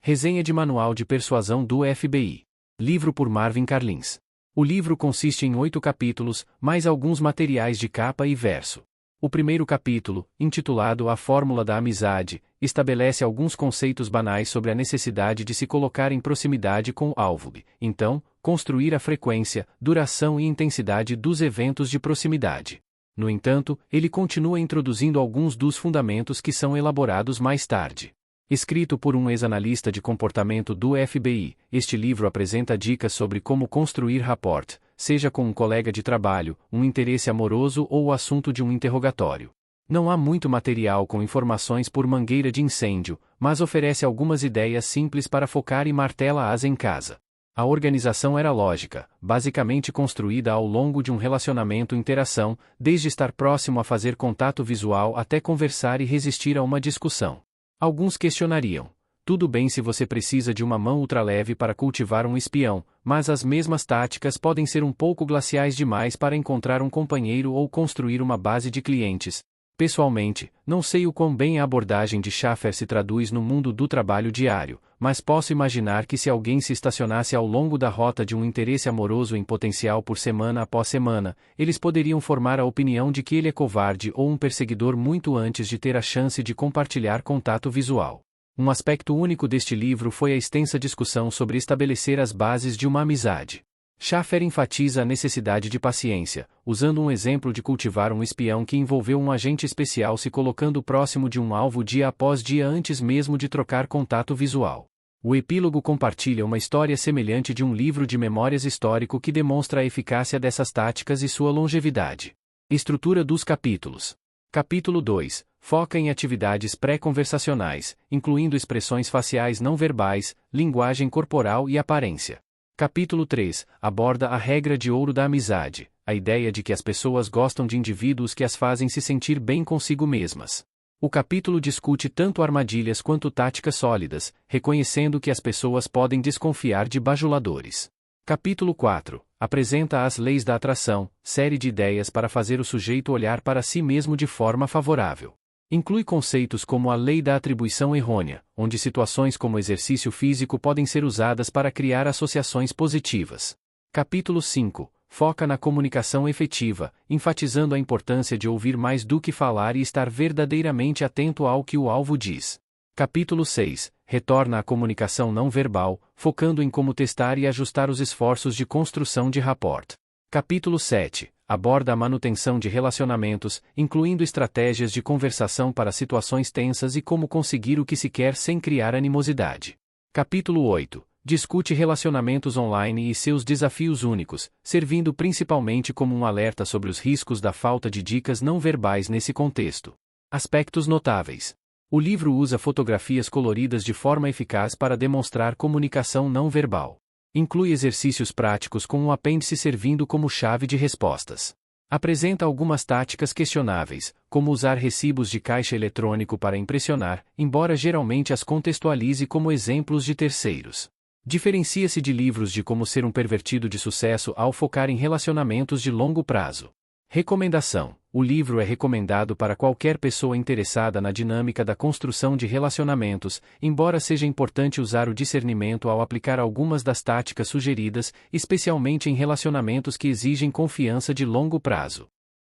Resenha de Manual de Persuasão do FBI. Livro por Marvin Carlins. O livro consiste em 8 capítulos, mais alguns materiais de capa e verso. O primeiro capítulo, intitulado A Fórmula da Amizade, estabelece alguns conceitos banais sobre a necessidade de se colocar em proximidade com o alvo, então, construir a frequência, duração e intensidade dos eventos de proximidade. No entanto, ele continua introduzindo alguns dos fundamentos que são elaborados mais tarde. Escrito por um ex-analista de comportamento do FBI, este livro apresenta dicas sobre como construir rapport, seja com um colega de trabalho, um interesse amoroso ou o assunto de um interrogatório. Não há muito material com informações por mangueira de incêndio, mas oferece algumas ideias simples para focar e martela-as em casa. A organização era lógica, basicamente construída ao longo de um relacionamento-interação, desde estar próximo a fazer contato visual até conversar e resistir a uma discussão. Alguns questionariam: tudo bem se você precisa de uma mão ultraleve para cultivar um espião, mas as mesmas táticas podem ser um pouco glaciais demais para encontrar um companheiro ou construir uma base de clientes. Pessoalmente, não sei o quão bem a abordagem de Schaffer se traduz no mundo do trabalho diário, mas posso imaginar que se alguém se estacionasse ao longo da rota de um interesse amoroso em potencial por semana após semana, eles poderiam formar a opinião de que ele é covarde ou um perseguidor muito antes de ter a chance de compartilhar contato visual. Um aspecto único deste livro foi a extensa discussão sobre estabelecer as bases de uma amizade. Schaffer enfatiza a necessidade de paciência, usando um exemplo de cultivar um espião que envolveu um agente especial se colocando próximo de um alvo dia após dia antes mesmo de trocar contato visual. O epílogo compartilha uma história semelhante de um livro de memórias histórico que demonstra a eficácia dessas táticas e sua longevidade. Estrutura dos capítulos. Capítulo 2. Foca em atividades pré-conversacionais, incluindo expressões faciais não verbais, linguagem corporal e aparência. Capítulo 3. Aborda a regra de ouro da amizade, a ideia de que as pessoas gostam de indivíduos que as fazem se sentir bem consigo mesmas. O capítulo discute tanto armadilhas quanto táticas sólidas, reconhecendo que as pessoas podem desconfiar de bajuladores. Capítulo 4. Apresenta as leis da atração, série de ideias para fazer o sujeito olhar para si mesmo de forma favorável. Inclui conceitos como a lei da atribuição errônea, onde situações como exercício físico podem ser usadas para criar associações positivas. Capítulo 5. Foca na comunicação efetiva, enfatizando a importância de ouvir mais do que falar e estar verdadeiramente atento ao que o alvo diz. Capítulo 6. Retorna à comunicação não verbal, focando em como testar e ajustar os esforços de construção de rapport. Capítulo 7. Aborda a manutenção de relacionamentos, incluindo estratégias de conversação para situações tensas e como conseguir o que se quer sem criar animosidade. Capítulo 8. Discute relacionamentos online e seus desafios únicos, servindo principalmente como um alerta sobre os riscos da falta de dicas não verbais nesse contexto. Aspectos notáveis. O livro usa fotografias coloridas de forma eficaz para demonstrar comunicação não verbal. Inclui exercícios práticos com um apêndice servindo como chave de respostas. Apresenta algumas táticas questionáveis, como usar recibos de caixa eletrônico para impressionar, embora geralmente as contextualize como exemplos de terceiros. Diferencia-se de livros de como ser um pervertido de sucesso ao focar em relacionamentos de longo prazo. Recomendação: o livro é recomendado para qualquer pessoa interessada na dinâmica da construção de relacionamentos, embora seja importante usar o discernimento ao aplicar algumas das táticas sugeridas, especialmente em relacionamentos que exigem confiança de longo prazo.